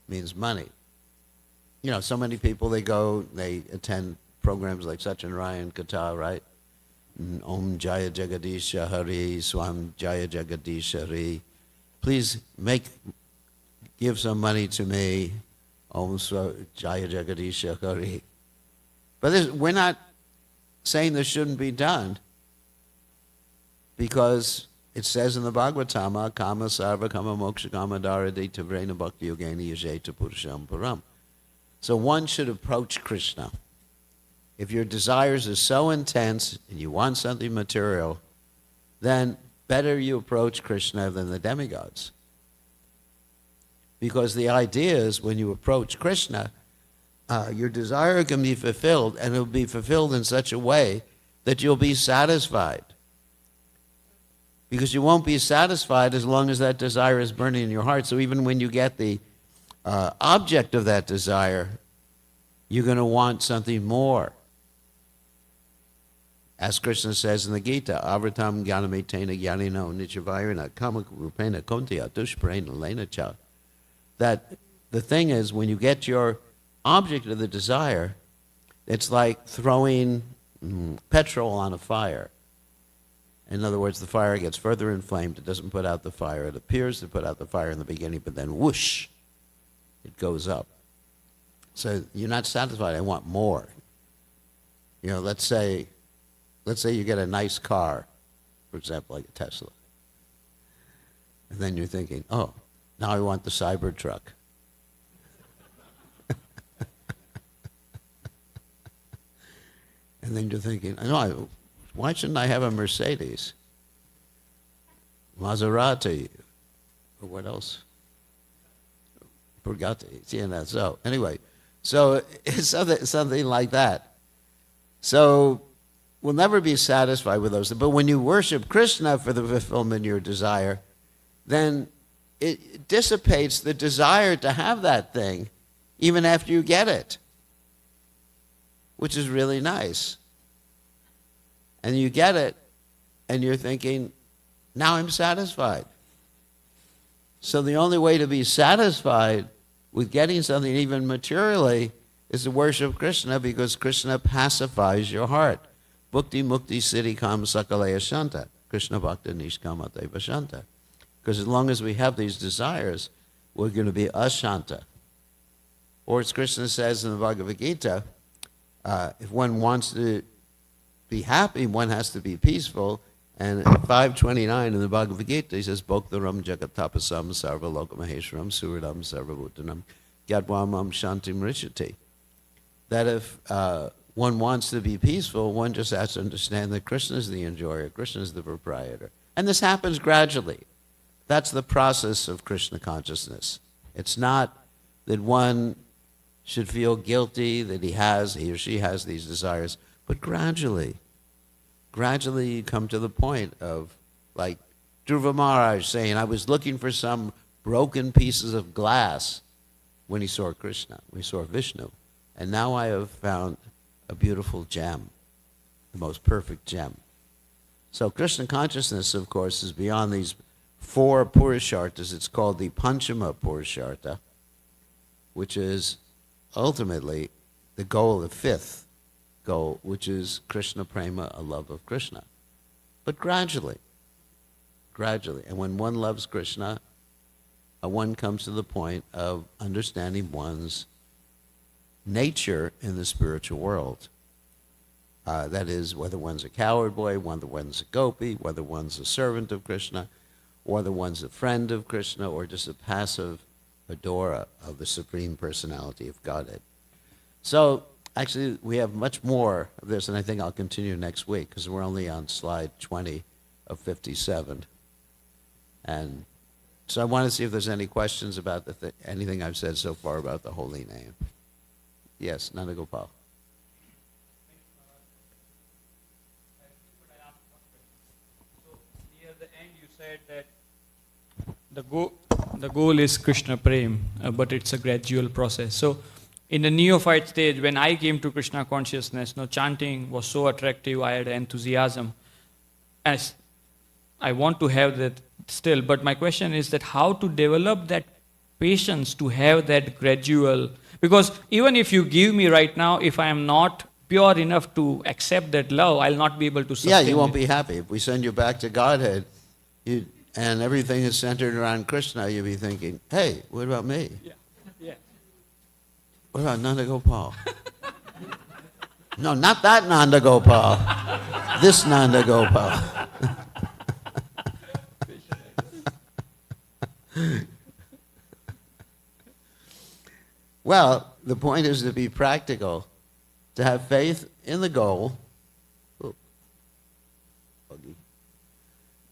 means money. So many people, they attend programs like Satyanarayan Katha, right? Om Jaya Jagadisha Hari, Swam Jaya Jagadisha Hari. Please give some money to me. Om Jaya Jagadisha Hari. But we're not saying this shouldn't be done, because it says in the Bhagavatama, Kama Sarva Kama Moksha Kama Dharade Tavrena Bhakti Yogeni Yajeta Purusham Param. So one should approach Krishna. If your desires are so intense and you want something material, then better you approach Krishna than the demigods. Because the idea is when you approach Krishna, your desire can be fulfilled, and it will be fulfilled in such a way that you'll be satisfied. Because you won't be satisfied as long as that desire is burning in your heart. So even when you get the object of that desire, you're going to want something more. As Krishna says in the Gita, Avritam Gyanametena Gyanino Nichavirana Kama Rupena Kontiya Dushprena Lena Cha. That the thing is, when you get your object of the desire, it's like throwing petrol on a fire. In other words, the fire gets further inflamed. It doesn't put out the fire. It appears to put out the fire in the beginning, but then whoosh, it goes up. So you're not satisfied. I want more. Let's say you get a nice car, for example, like a Tesla. And then you're thinking, oh, now I want the Cybertruck. And then you're thinking, why shouldn't I have a Mercedes? Maserati, or what else? Bugatti, so anyway, so it's something like that. So we'll never be satisfied with those things. But when you worship Krishna for the fulfillment of your desire, then it dissipates the desire to have that thing even after you get it, which is really nice. And you get it, and you're thinking, now I'm satisfied. So the only way to be satisfied with getting something even materially is to worship Krishna, because Krishna pacifies your heart. Bhukti mukti siddhi kam sakalaya shanta. Krishna bhakta nishkamate vashanta. Because as long as we have these desires, we're going to be ashanta. Or as Krishna says in the Bhagavad Gita, if one wants to be happy, one has to be peaceful. And at 529 in the Bhagavad Gita, he says, Bhoktaram jagatapasam sarva lokamaheshwaram suridam sarva bhutanam gyadvamam shantim rishati. That if one wants to be peaceful, one just has to understand that Krishna is the enjoyer, Krishna is the proprietor. And this happens gradually. That's the process of Krishna consciousness. It's not that one should feel guilty that he or she has these desires, but gradually you come to the point of, like Dhruva Maharaj saying, I was looking for some broken pieces of glass when he saw Krishna, when he saw Vishnu. And now I have found a beautiful gem, the most perfect gem. So Krishna consciousness, of course, is beyond these 4 Purusharthas. It's called the Panchama Purushartha, which is ultimately the goal, the 5th goal, which is Krishna Prema, a love of Krishna. But gradually. And when one loves Krishna, one comes to the point of understanding one's nature in the spiritual world. That is, whether one's a coward boy, whether one's a gopi, whether one's a servant of Krishna, whether one's a friend of Krishna, or just a passive adorer of the Supreme Personality of Godhead. So, actually, we have much more of this, and I think I'll continue next week, because we're only on slide 20 of 57. And so I want to see if there's any questions about anything I've said so far about the holy name. Yes, Nanda Gopal. So near the end you said that the goal is Krishna Prem, but it's a gradual process. So in the neophyte stage, when I came to Krishna consciousness, chanting was so attractive, I had enthusiasm. As I want to have that still, but my question is that how to develop that patience to have that gradual, because even if you give me right now, if I am not pure enough to accept that love, I'll not be able to sustain Yeah, you won't be happy. If we send you back to Godhead, and everything is centered around Krishna, you'll be thinking, hey, what about me? Yeah. What about Nanda Gopal? No, not that Nanda Gopal. This Nanda Gopal. Well, the point is to be practical, to have faith in the goal.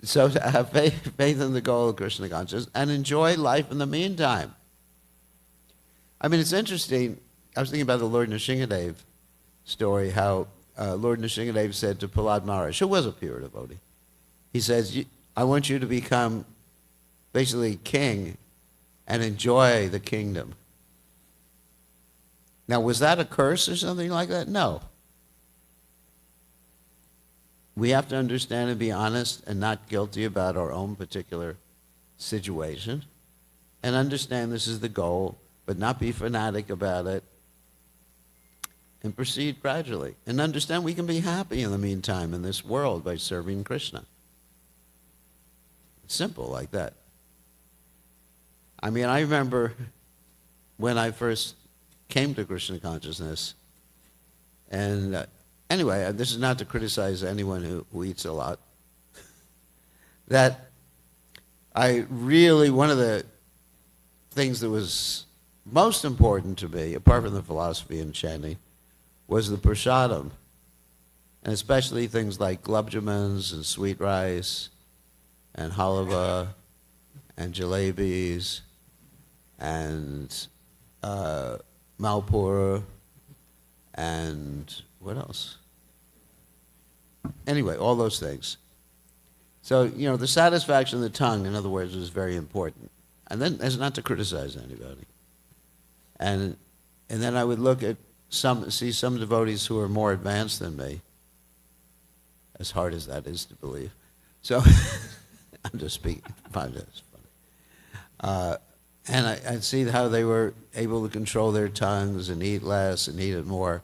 So to have faith in the goal of Krishna consciousness and enjoy life in the meantime. I mean, it's interesting. I was thinking about the Lord Nrsingadev story, how Lord Nrsingadev said to Prahlad Maharaj, who was a pure devotee, he says, I want you to become basically king and enjoy the kingdom. Now, was that a curse or something like that? No. We have to understand and be honest and not guilty about our own particular situation, and understand this is the goal, but not be fanatic about it, and proceed gradually. And understand we can be happy in the meantime in this world by serving Krishna. It's simple like that. I mean, I remember when I first came to Krishna consciousness, and anyway, this is not to criticize anyone who eats a lot, that I really, one of the things that was most important to me, apart from the philosophy and chanting, was the prasadam. and especially things like glubjamans and sweet rice and halva and jalebis and malpura and what else? Anyway, all those things. So, the satisfaction of the tongue, in other words, is very important. And then, as not to criticize anybody. And then I would look at see some devotees who are more advanced than me, as hard as that is to believe. So, I'm just speaking, find this funny. And I'd see how they were able to control their tongues and eat less and eat it more.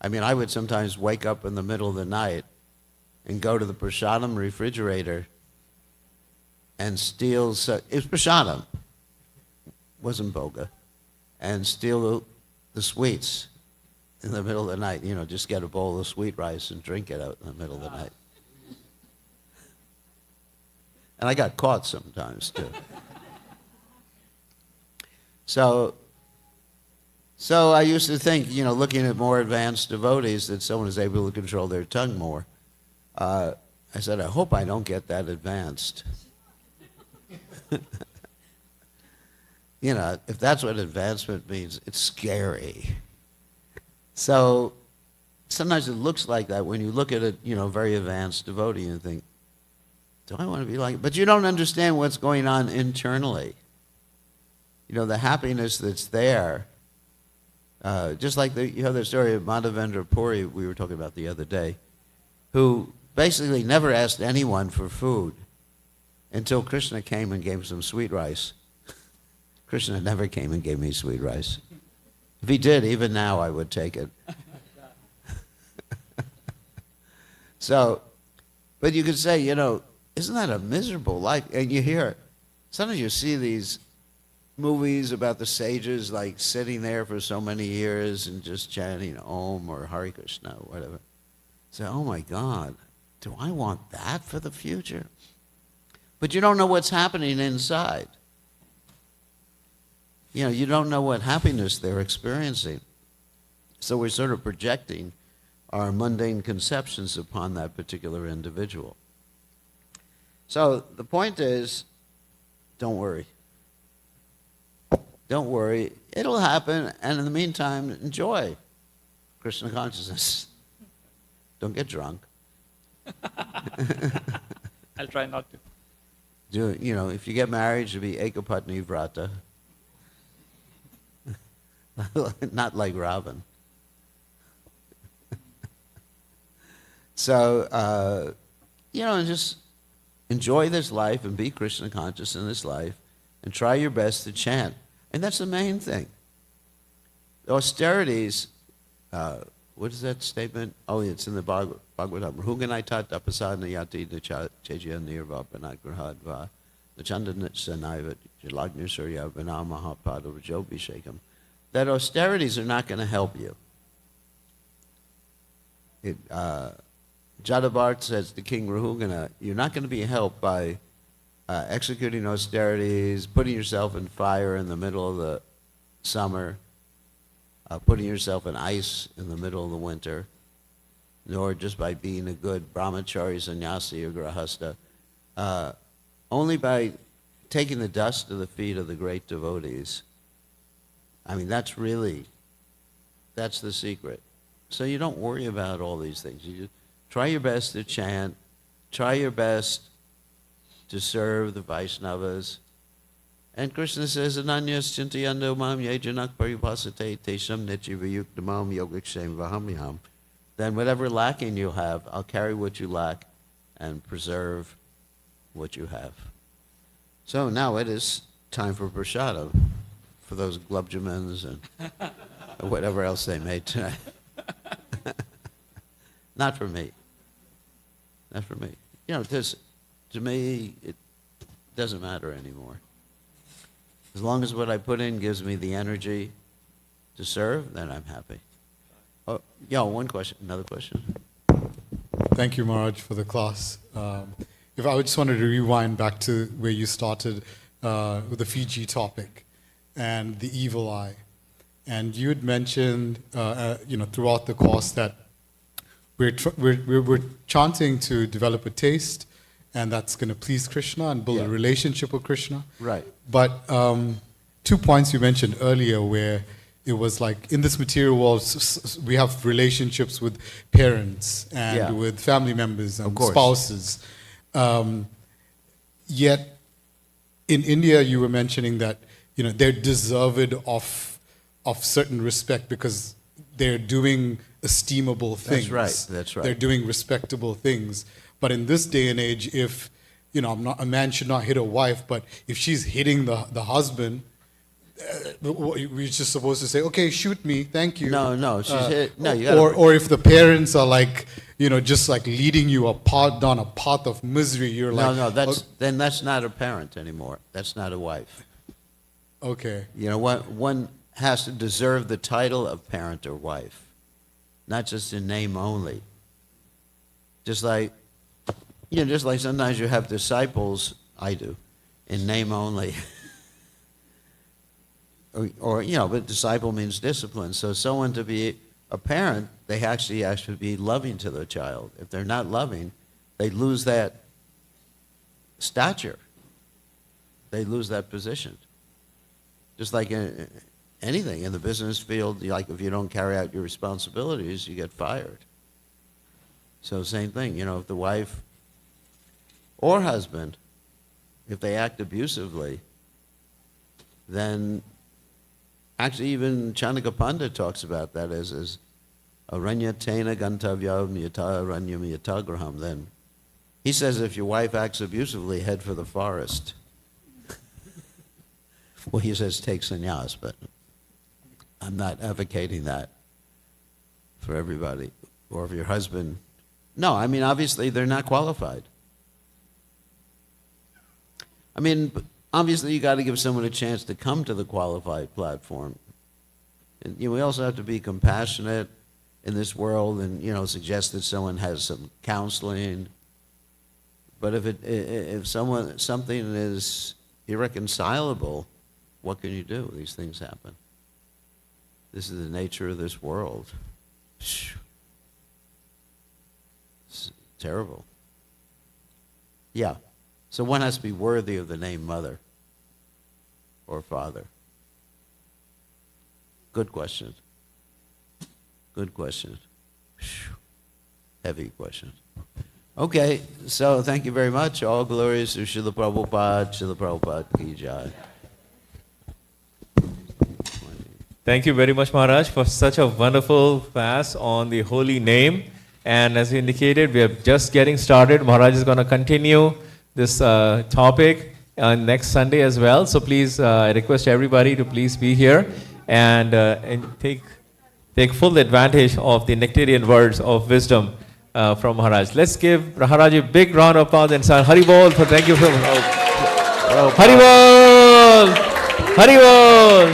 I mean, I would sometimes wake up in the middle of the night and go to the prasadam refrigerator and steal, it was prasadam, wasn't boga, and steal the sweets in the middle of the night, just get a bowl of sweet rice and drink it out in the middle of the night. And I got caught sometimes, too. So I used to think, looking at more advanced devotees, that someone is able to control their tongue more. I said, I hope I don't get that advanced. If that's what advancement means, it's scary. So sometimes it looks like that when you look at a, very advanced devotee and think, do I want to be like it? But you don't understand what's going on internally. The happiness that's there. Just like the story of Madhavendra Puri we were talking about the other day, who basically never asked anyone for food until Krishna came and gave him some sweet rice. Krishna never came and gave me sweet rice. If he did, even now I would take it. So, but you could say, isn't that a miserable life? And you hear, sometimes you see these movies about the sages like sitting there for so many years and just chanting Om or Hare Krishna or whatever. Say, oh my God, do I want that for the future? But you don't know what's happening inside. You don't know what happiness they're experiencing. So we're sort of projecting our mundane conceptions upon that particular individual. So the point is, don't worry. Don't worry. It'll happen, and in the meantime, enjoy Krishna consciousness. Don't get drunk. I'll try not to. If you get married, it should be Ekapatni Vrata. Not like Robin. So, and just enjoy this life and be Krishna conscious in this life and try your best to chant. And that's the main thing. The austerities, what is that statement? Oh, it's in the Bhagavatam. Ruganaitat tapasana yati chejya nirva panagrahadva nachandanat sanaivat jalagnisarya vinamahapada rajobhishekam. That austerities are not going to help you. Jadabharta says to King Rahugana, you're not going to be helped by executing austerities, putting yourself in fire in the middle of the summer, putting yourself in ice in the middle of the winter, nor just by being a good brahmachari, sannyasi, or grahasta. Only by taking the dust of the feet of the great devotees. I mean, that's the secret. So you don't worry about all these things. You just try your best to chant, try your best to serve the Vaishnavas. And Krishna says, Ananyas chintayando mam yejanak paripasate tesham nityavayuktamam yogakshem vahamyam. Then whatever lacking you have, I'll carry what you lack and preserve what you have. So now it is time for prasadam, for those glubjamans and whatever else they made tonight. Not for me. Not for me. To me, it doesn't matter anymore. As long as what I put in gives me the energy to serve, then I'm happy. Oh, one question, another question. Thank you, Maharaj, for the class. If I just wanted to rewind back to where you started with the Fiji topic and the evil eye. And you had mentioned, throughout the course that we're chanting to develop a taste, and that's going to please Krishna and build a relationship with Krishna. Right. But 2 points you mentioned earlier, where it was like in this material world, we have relationships with parents and with family members and spouses. Yet in India, you were mentioning that they're deserved of certain respect because they're doing esteemable things. That's right. They're doing respectable things. But in this day and age, if a man should not hit a wife, but if she's hitting the husband, we're just supposed to say, okay, shoot me, thank you. No, she's hit. No, you or if the parents are like, just like leading you down a path of misery, you're like, then that's not a parent anymore. That's not a wife. Okay. One has to deserve the title of parent or wife, not just in name only. Just like sometimes you have disciples, I do, in name only. But disciple means discipline. So someone to be a parent, they actually be loving to their child. If they're not loving, they lose that stature. They lose that position. Just like anything in the business field, like if you don't carry out your responsibilities, you get fired. So same thing, if the wife or husband, if they act abusively, then actually even Chanaka Pandit talks about that as aranyatena gantavyam yata aranyam yata graham. Then he says if your wife acts abusively, head for the forest. Well, he says take sannyas, but I'm not advocating that for everybody. Or if your husband, no, I mean, obviously they're not qualified. I mean, obviously you got to give someone a chance to come to the qualified platform. And we also have to be compassionate in this world and, suggest that someone has some counseling. But if something is irreconcilable, what can you do? These things happen. This is the nature of this world. It's terrible. Yeah. So one has to be worthy of the name mother or father. Good question. Good question. Heavy question. Okay, so thank you very much. All glories to Srila Prabhupada. Srila Prabhupada ki jai. Thank you very much, Maharaj, for such a wonderful class on the holy name. And as you indicated, we are just getting started. Maharaj is going to continue this topic next Sunday as well. So please, I request everybody to please be here and take full advantage of the nectarian words of wisdom from Maharaj. Let's give Maharaj a big round of applause and say Hari Bol for thank you for Hari Bol! Hari Bol!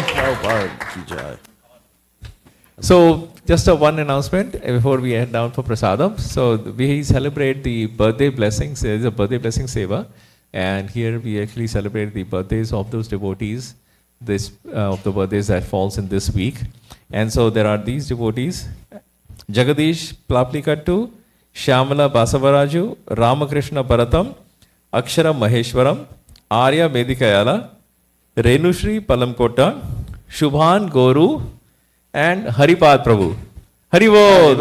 So just a one announcement before we head down for prasadam. So we celebrate the birthday blessings. There is a birthday blessing seva, and here we actually celebrate the birthdays of those devotees. Of the birthdays that falls in this week. And so there are these devotees: Jagadish Plaplikattu, Shyamala Basavaraju, Ramakrishna Bharatam, Akshara Maheshwaram, Arya Medikayala, Renushri Palamkota, Shubhan Goru, and Haripad Prabhu. Haribol!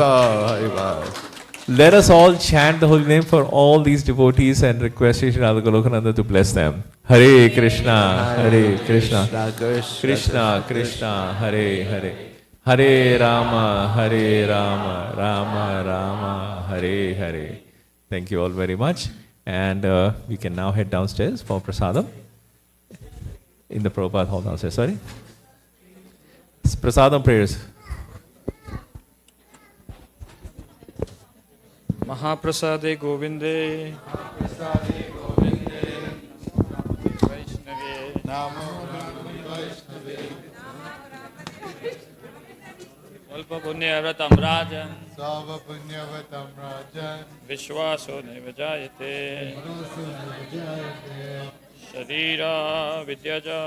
Let us all chant the holy name for all these devotees and request Sri Radha Golokananda to bless them. Hare Krishna, Hare Krishna, Krishna Krishna, Hare Hare, Hare Rama, Rama Rama, Hare Hare. Thank you all very much. And we can now head downstairs for prasadam in the Prabhupada hall downstairs. Sorry? It's prasadam prayers. Mahaprasade Govinde. Vaishnave. Svalpa punyavatam rajan. Vishwaso nevajayate. Sharira vidyaja.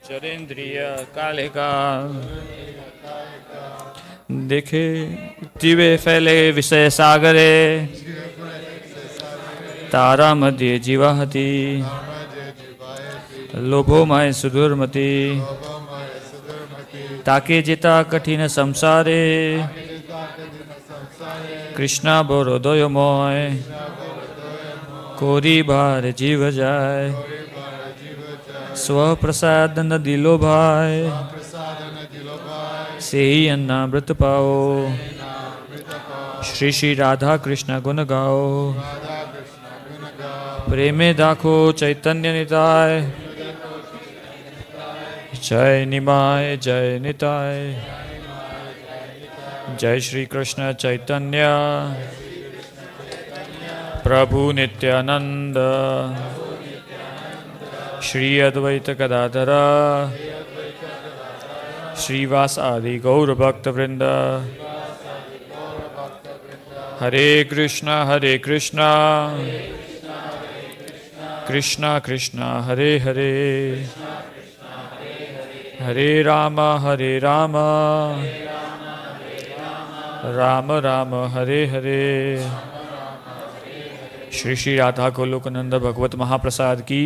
Jarindriya kalika. देखे जीवे फैले विषय सागरे तारा मध्ये जीवाहति लोभोमय सुदुर्मति ताके जिता कठिन संसारे कृष्णा बोरोदयमय कोरी बार जीव जाय स्वप्रसाद नदी लोभाय से ही अन्नामृत पाओ श्री श्री राधा कृष्ण गुण गाओ प्रेमे दाखो चैतन्य निताय जय निमाय जय निताय जय श्री कृष्ण चैतन्य प्रभु नित्यानंद श्री अद्वैत गदाधर श्रीवास आदि गौर भक्त वृंद हरे कृष्णा कृष्णा कृष्णा हरे हरे हरे राम राम राम हरे हरे। श्री श्री राधा गोलोकानंद भगवत महाप्रसाद की